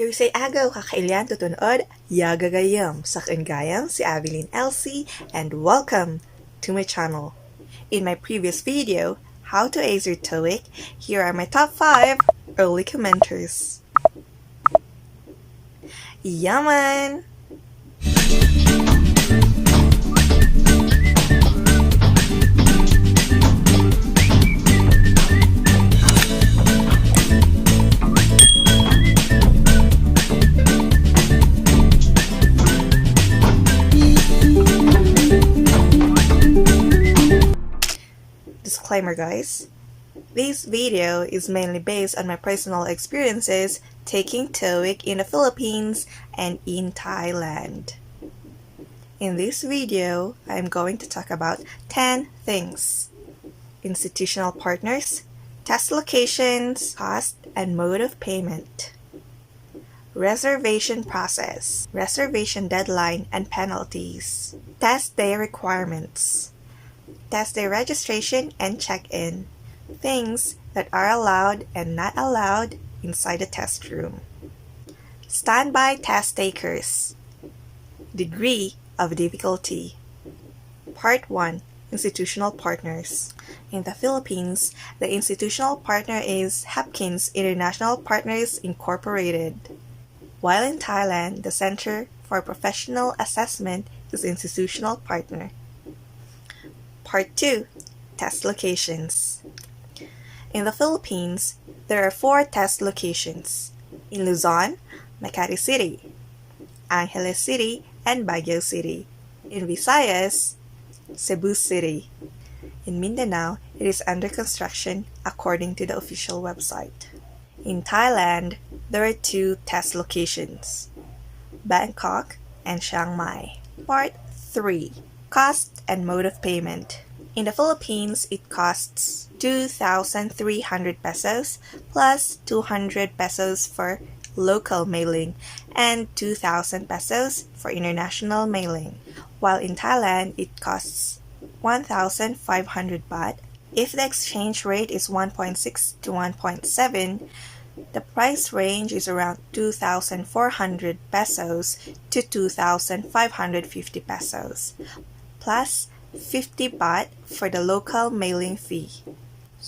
Gawisay agaw kakailan tutunod, yagagayam sa kaingayam si Abilene Elsie and welcome to my channel. In my previous video, How to Ace Your Toeic, here are my top 5 early commenters. Yaman! Disclaimer guys, this video is mainly based on my personal experiences taking Toeic in the Philippines and in Thailand. In this video, I am going to talk about 10 things: institutional partners, test locations, cost and mode of payment, reservation process, reservation deadline and penalties, test day requirements, test day registration and check-in, things that are allowed and not allowed inside the test room, standby test takers, degree of difficulty. Part 1. Institutional partners. In the Philippines, the institutional partner is Hopkins International Partners Incorporated, while in Thailand, the Center for Professional Assessment is institutional partner. Part 2. Test locations. In the Philippines, there are 4 test locations: in Luzon, Makati City, Angeles City, and Baguio City. In Visayas, Cebu City. In Mindanao, it is under construction according to the official website. In Thailand, there are 2 test locations: Bangkok and Chiang Mai. Part 3. Cost and mode of payment. In the Philippines, it costs 2,300 pesos plus 200 pesos for local mailing and 2,000 pesos for international mailing, while in Thailand, it costs 1,500 baht. If the exchange rate is 1.6 to 1.7, the price range is around 2,400 pesos to 2,550 pesos, plus 50 baht for the local mailing fee.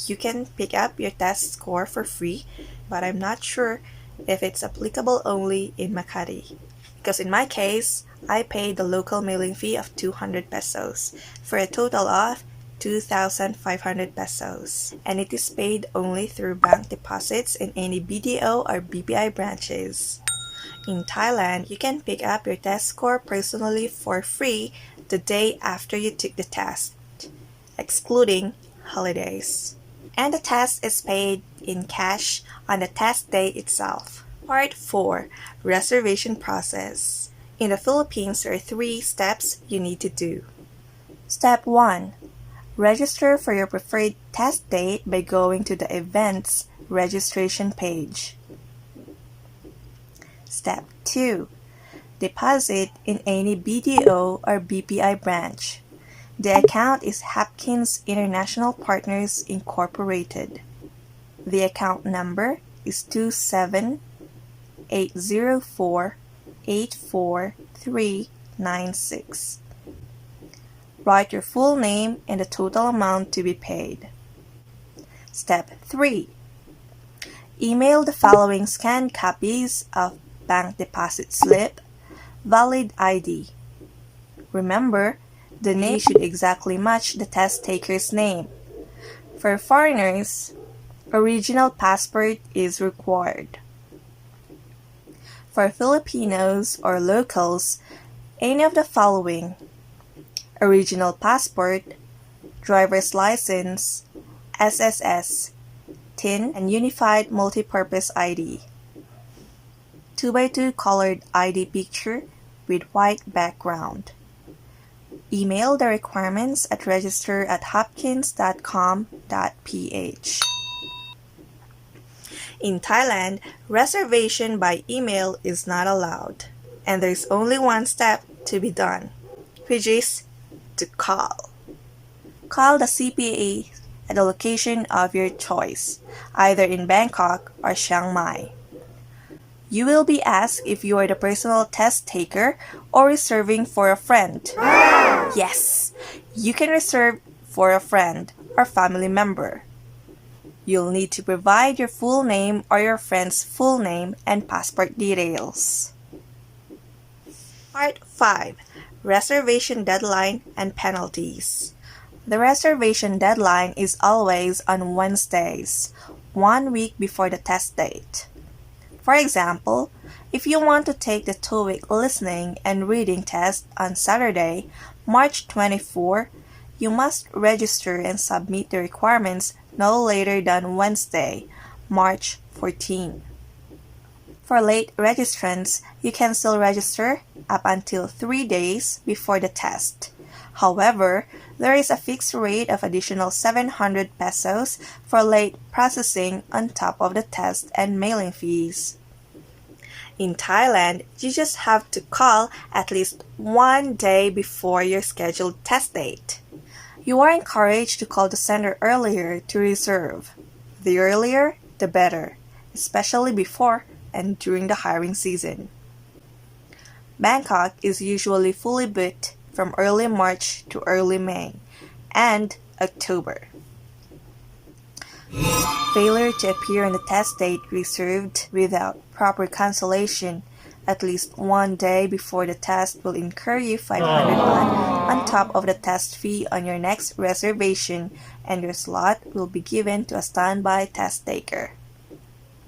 You can pick up your test score for free, but I'm not sure if it's applicable only in Makati. Because in my case, I paid the local mailing fee of 200 pesos for a total of 2,500 pesos, and it is paid only through bank deposits in any BDO or BPI branches. In Thailand, you can pick up your test score personally for free the day after you took the test, excluding holidays. And the test is paid in cash on the test day itself. Part 4. Reservation process. In the Philippines, there are 3 steps you need to do. Step 1. Register for your preferred test date by going to the events registration page. Step 2. Deposit in any BDO or BPI branch. The account is Hopkins International Partners Incorporated. The account number is 2780484396. Write your full name and the total amount to be paid. Step 3. Email the following scanned copies of bank deposit slip, valid ID. Remember, the name should exactly match the test taker's name. For foreigners, original passport is required. For Filipinos or locals, any of the following: original passport, driver's license, SSS, TIN, and Unified Multipurpose ID. 2x2 colored ID picture with white background. Email the requirements at register@hopkins.com.ph. In Thailand, reservation by email is not allowed, and there's only one step to be done, which is to call. Call the CPA at the location of your choice, either in Bangkok or Chiang Mai. You will be asked if you are the personal test taker or reserving for a friend. Yes, you can reserve for a friend or family member. You'll need to provide your full name or your friend's full name and passport details. Part 5. Reservation deadline and penalties. The reservation deadline is always on Wednesdays, 1 week before the test date. For example, if you want to take the Toeic listening and reading test on Saturday, March 24, you must register and submit the requirements no later than Wednesday, March 14. For late registrants, you can still register up until 3 days before the test. However, there is a fixed rate of additional 700 pesos for late processing on top of the test and mailing fees. In Thailand, you just have to call at least 1 day before your scheduled test date. You are encouraged to call the center earlier to reserve. The earlier, the better, especially before and during the hiring season. Bangkok is usually fully booked from early March to early May and October. Failure to appear on the test date reserved without proper cancellation at least 1 day before the test will incur you 500 baht on top of the test fee on your next reservation, and your slot will be given to a standby test taker.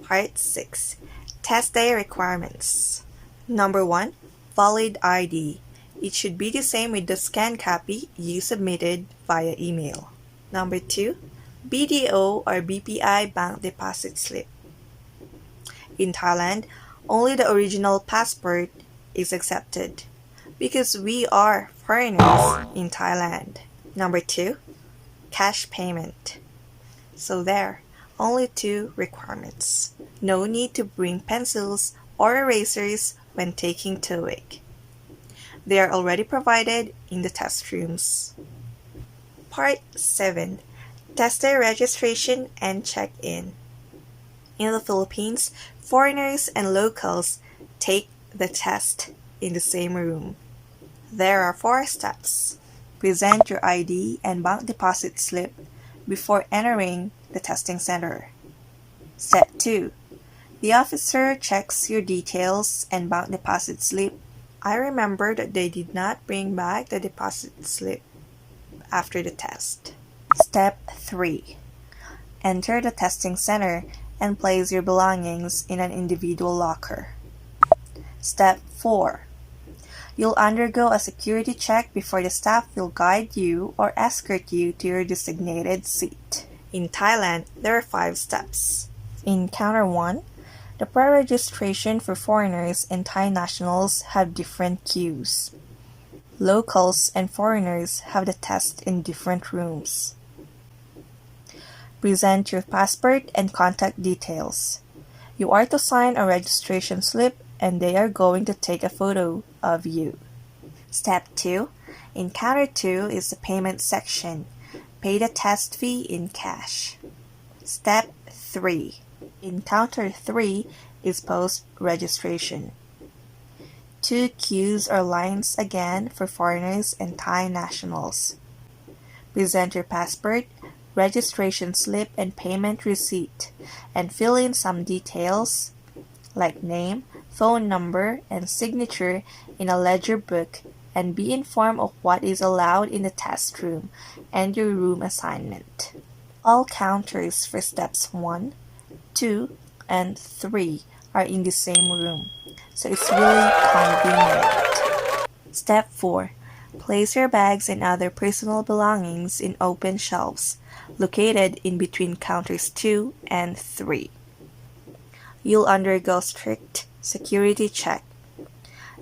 Part 6. Test day requirements. Number 1. Valid ID. It should be the same with the scanned copy you submitted via email. Number 2. BDO or BPI bank deposit slip. In Thailand, only the original passport is accepted because we are foreigners in Thailand. Number 2. Cash payment. So there, only 2 requirements. No need to bring pencils or erasers when taking Toeic. They are already provided in the test rooms. Part 7. Tester registration and check-in. In the Philippines, foreigners and locals take the test in the same room. There are 4 steps. Present your ID and bank deposit slip before entering the testing center. Step 2. The officer checks your details and bank deposit slip. I remember that they did not bring back the deposit slip after the test. Step 3. Enter the testing center and place your belongings in an individual locker. Step 4. You'll undergo a security check before the staff will guide you or escort you to your designated seat. In Thailand, there are 5 steps. In Counter 1, the pre-registration for foreigners and Thai nationals have different queues. Locals and foreigners have the test in different rooms. Present your passport and contact details. You are to sign a registration slip and they are going to take a photo of you. Step 2. In Counter 2 is the payment section. Pay the test fee in cash. Step 3. In Counter 3 is post-registration. 2 queues or lines again for foreigners and Thai nationals. Present your passport, registration slip and payment receipt, and fill in some details like name, phone number, and signature in a ledger book, and be informed of what is allowed in the test room and your room assignment. All counters for steps 1, 2, and 3 are in the same room, so it's really convenient. Step 4. Place your bags and other personal belongings in open shelves, located in between counters 2 and 3. You'll undergo strict security check.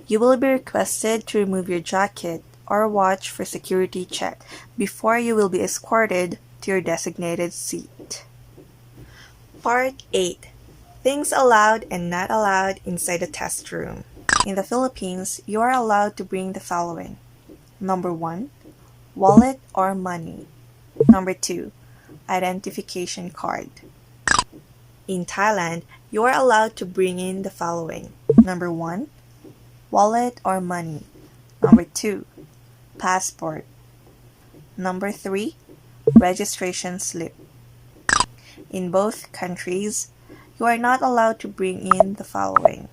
You will be requested to remove your jacket or watch for security check before you will be escorted to your designated seat. Part 8. Things allowed and not allowed inside the test room. In the Philippines, you are allowed to bring the following. Number 1. Wallet or money. Number 2. Identification card. In Thailand, you are allowed to bring in the following. Number 1, wallet or money. Number 2, passport. Number 3, registration slip. In both countries, you are not allowed to bring in the following.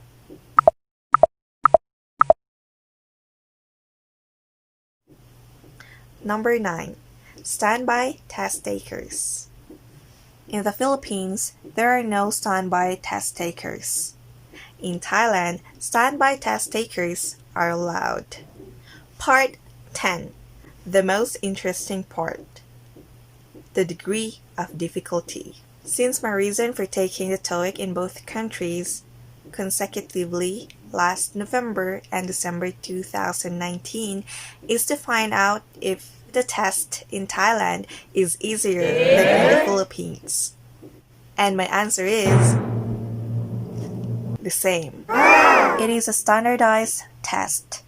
Number 9, standby test takers. In the Philippines, there are no standby test takers. In Thailand, standby test takers are allowed. Part 10. The most interesting part. The degree of difficulty. Since my reason for taking the Toeic in both countries consecutively last November and December 2019 is to find out if the test in Thailand is easier than in the Philippines. And my answer is the same. It is a standardized test.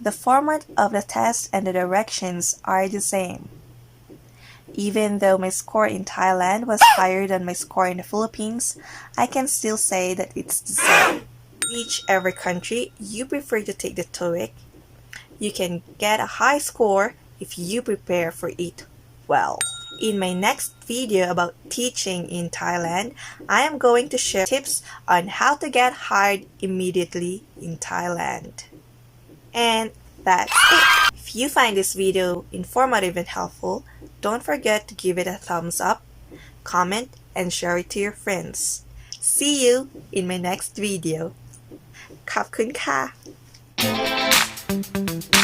The format of the test and the directions are the same. Even though my score in Thailand was higher than my score in the Philippines, I can still say that it's the same. Whichever country you prefer to take the Toeic, you can get a high score if you prepare for it well. In my next video about teaching in Thailand, I am going to share tips on how to get hired immediately in Thailand. And that's it. If you find this video informative and helpful, don't forget to give it a thumbs up, comment, and share it to your friends. See you in my next video. ขอบคุณค่ะ